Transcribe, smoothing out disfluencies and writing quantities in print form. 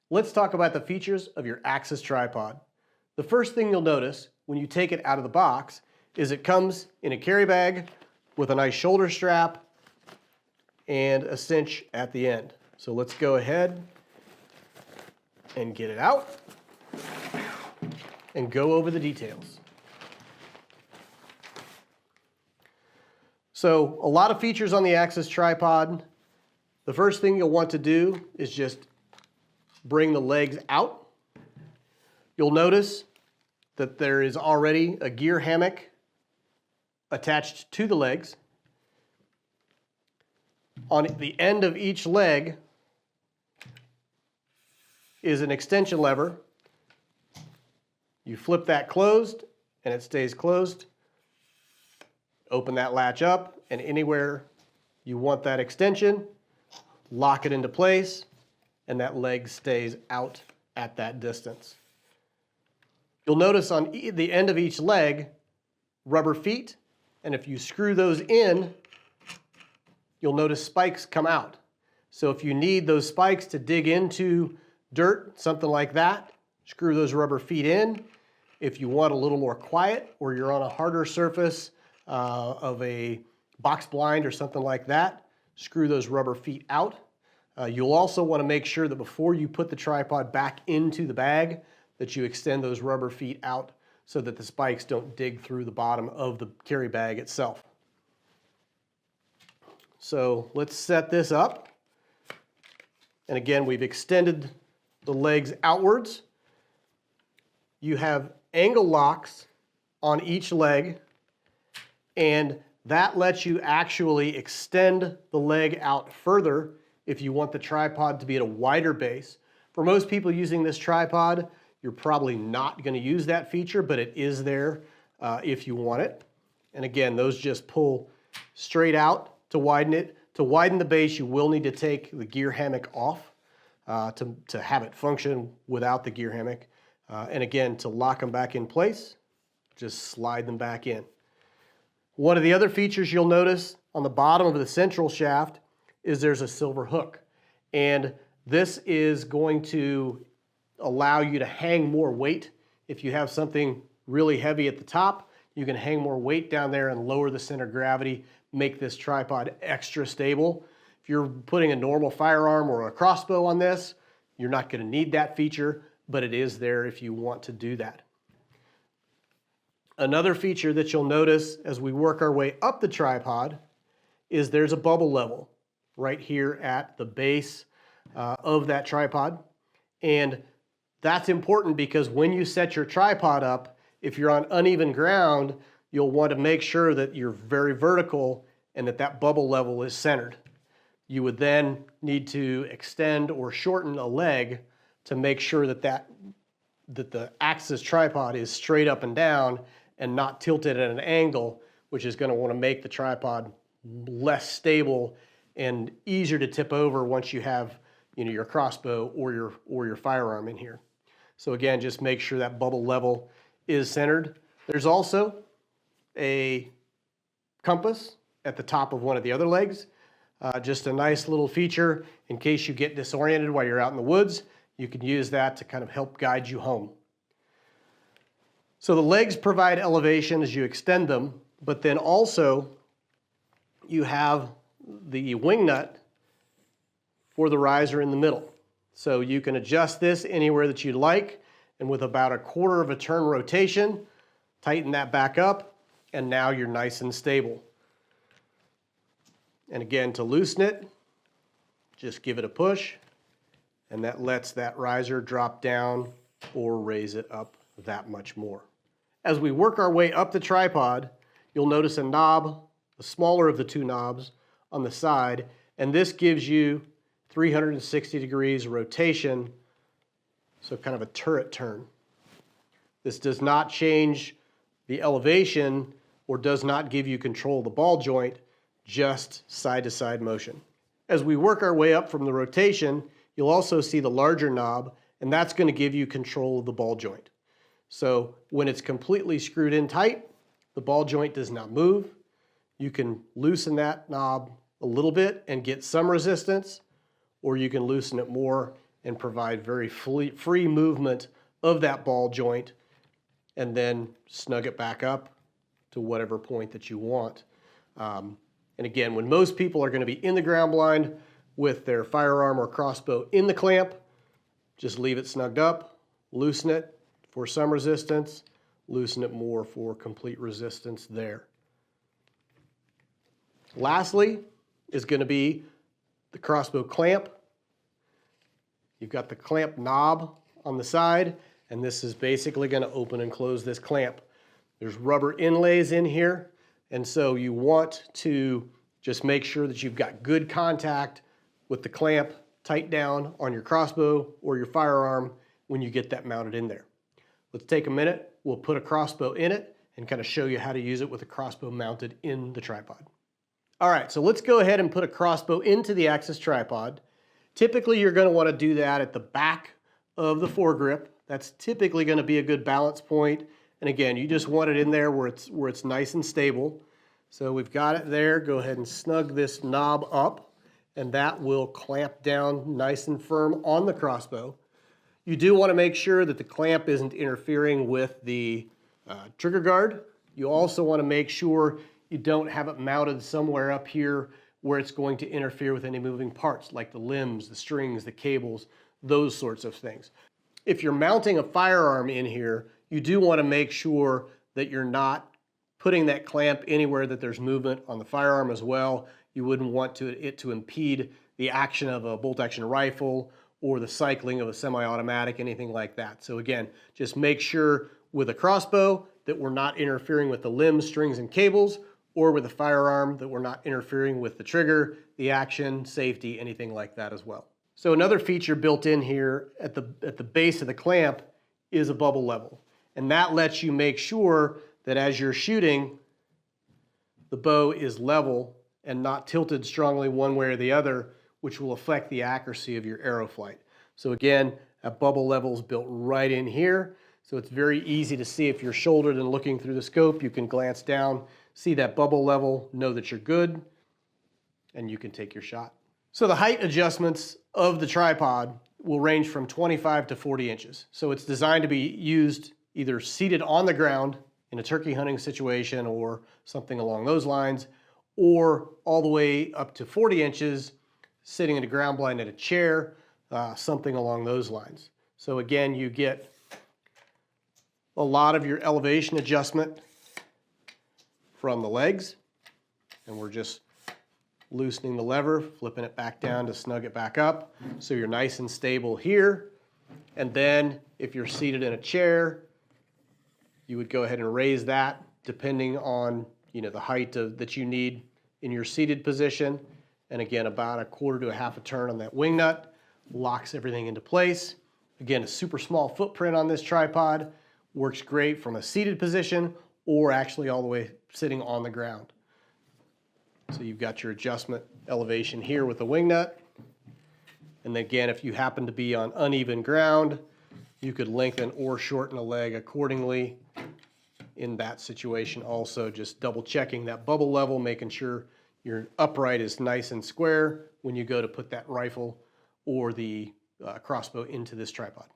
Let's talk about the features of your Axis tripod. The first thing you'll notice when you take it out of the box is it comes in a carry bag with a nice shoulder strap and a cinch at the end. So let's go ahead and get it out and go over the details. So a lot of features on the Axis tripod. The first thing you'll want to do is just bring the legs out. You'll notice that there is already a gear hammock attached to the legs. On the end of each leg is an extension lever. You flip that closed and it stays closed. Open that latch up, and anywhere you want that extension, lock it into place, and that leg stays out at that distance. You'll notice on the end of each leg, rubber feet, and if you screw those in, you'll notice spikes come out. So if you need those spikes to dig into dirt, something like that, screw those rubber feet in. If you want a little more quiet, or you're on a harder surface of a box blind or something like that, screw those rubber feet out. You'll also want to make sure that before you put the tripod back into the bag that you extend those rubber feet out so that the spikes don't dig through the bottom of the carry bag itself. So let's set this up. And again, we've extended the legs outwards. You have angle locks on each leg, and that lets you actually extend the leg out further if you want the tripod to be at a wider base. For most people using this tripod, you're probably not going to use that feature, but it is there if you want it. And again, those just pull straight out to widen it. To widen the base, you will need to take the gear hammock off to have it function without the gear hammock. And again, to lock them back in place, just slide them back in. One of the other features you'll notice on the bottom of the central shaft is there's a silver hook. And this is going to allow you to hang more weight. If you have something really heavy at the top, you can hang more weight down there and lower the center of gravity, make this tripod extra stable. If you're putting a normal firearm or a crossbow on this, you're not going to need that feature, but it is there if you want to do that. Another feature that you'll notice as we work our way up the tripod is there's a bubble level right here at the base of that tripod. And that's important because when you set your tripod up, if you're on uneven ground, you'll want to make sure that you're very vertical and that that bubble level is centered. You would then need to extend or shorten a leg to make sure that the Axis tripod is straight up and down and not tilted at an angle, which is going to want to make the tripod less stable and easier to tip over once you have, your crossbow or your firearm in here. So again, just make sure that bubble level is centered. There's also a compass at the top of one of the other legs. Just a nice little feature in case you get disoriented while you're out in the woods. You can use that to kind of help guide you home. So the legs provide elevation as you extend them, but then also you have the wing nut for the riser in the middle. So you can adjust this anywhere that you'd like, and with about a quarter of a turn rotation, tighten that back up, and now you're nice and stable. And again, to loosen it, just give it a push, and that lets that riser drop down or raise it up that much more. As we work our way up the tripod, you'll notice a knob, the smaller of the two knobs on the side, and this gives you 360 degrees rotation, so kind of a turret turn. This does not change the elevation or does not give you control of the ball joint, just side-to-side motion. As we work our way up from the rotation, you'll also see the larger knob, and that's going to give you control of the ball joint. So when it's completely screwed in tight, the ball joint does not move. You can loosen that knob a little bit and get some resistance, or you can loosen it more and provide very free movement of that ball joint, and then snug it back up to whatever point that you want. And again, when most people are going to be in the ground blind with their firearm or crossbow in the clamp, just leave it snugged up, loosen it for some resistance, loosen it more for complete resistance there. Lastly is going to be the crossbow clamp. You've got the clamp knob on the side, and this is basically going to open and close this clamp. There's rubber inlays in here, and so you want to just make sure that you've got good contact with the clamp tight down on your crossbow or your firearm when you get that mounted in there. Let's take a minute, we'll put a crossbow in it and kind of show you how to use it with a crossbow mounted in the tripod. All right, so let's go ahead and put a crossbow into the Axis tripod. Typically, you're going to want to do that at the back of the foregrip. That's typically going to be a good balance point. And again, you just want it in there where it's nice and stable. So we've got it there. Go ahead and snug this knob up, and that will clamp down nice and firm on the crossbow. You do want to make sure that the clamp isn't interfering with the trigger guard. You also want to make sure you don't have it mounted somewhere up here where it's going to interfere with any moving parts like the limbs, the strings, the cables, those sorts of things. If you're mounting a firearm in here, you do want to make sure that you're not putting that clamp anywhere that there's movement on the firearm as well. You wouldn't want it to impede the action of a bolt-action rifle or the cycling of a semi-automatic, anything like that. So again, just make sure with a crossbow that we're not interfering with the limbs, strings, and cables, or with a firearm that we're not interfering with the trigger, the action, safety, anything like that as well. So another feature built in here at the base of the clamp is a bubble level. And that lets you make sure that as you're shooting, the bow is level and not tilted strongly one way or the other, which will affect the accuracy of your arrow flight. So again, that bubble level is built right in here. So it's very easy to see if you're shouldered and looking through the scope. You can glance down, see that bubble level, know that you're good, and you can take your shot. So the height adjustments of the tripod will range from 25 to 40 inches. So it's designed to be used either seated on the ground in a turkey hunting situation or something along those lines, or all the way up to 40 inches sitting in a ground blind at a chair, something along those lines. So again, you get a lot of your elevation adjustment from the legs, and we're just loosening the lever, flipping it back down to snug it back up so you're nice and stable here. And then if you're seated in a chair, you would go ahead and raise that depending on the height that you need in your seated position. And again, about a quarter to a half a turn on that wing nut locks everything into place. Again, a super small footprint on this tripod, works great from a seated position or actually all the way sitting on the ground. So you've got your adjustment elevation here with the wing nut. And then again, if you happen to be on uneven ground, you could lengthen or shorten a leg accordingly in that situation. Also, just double checking that bubble level, making sure your upright is nice and square when you go to put that rifle or the crossbow into this tripod.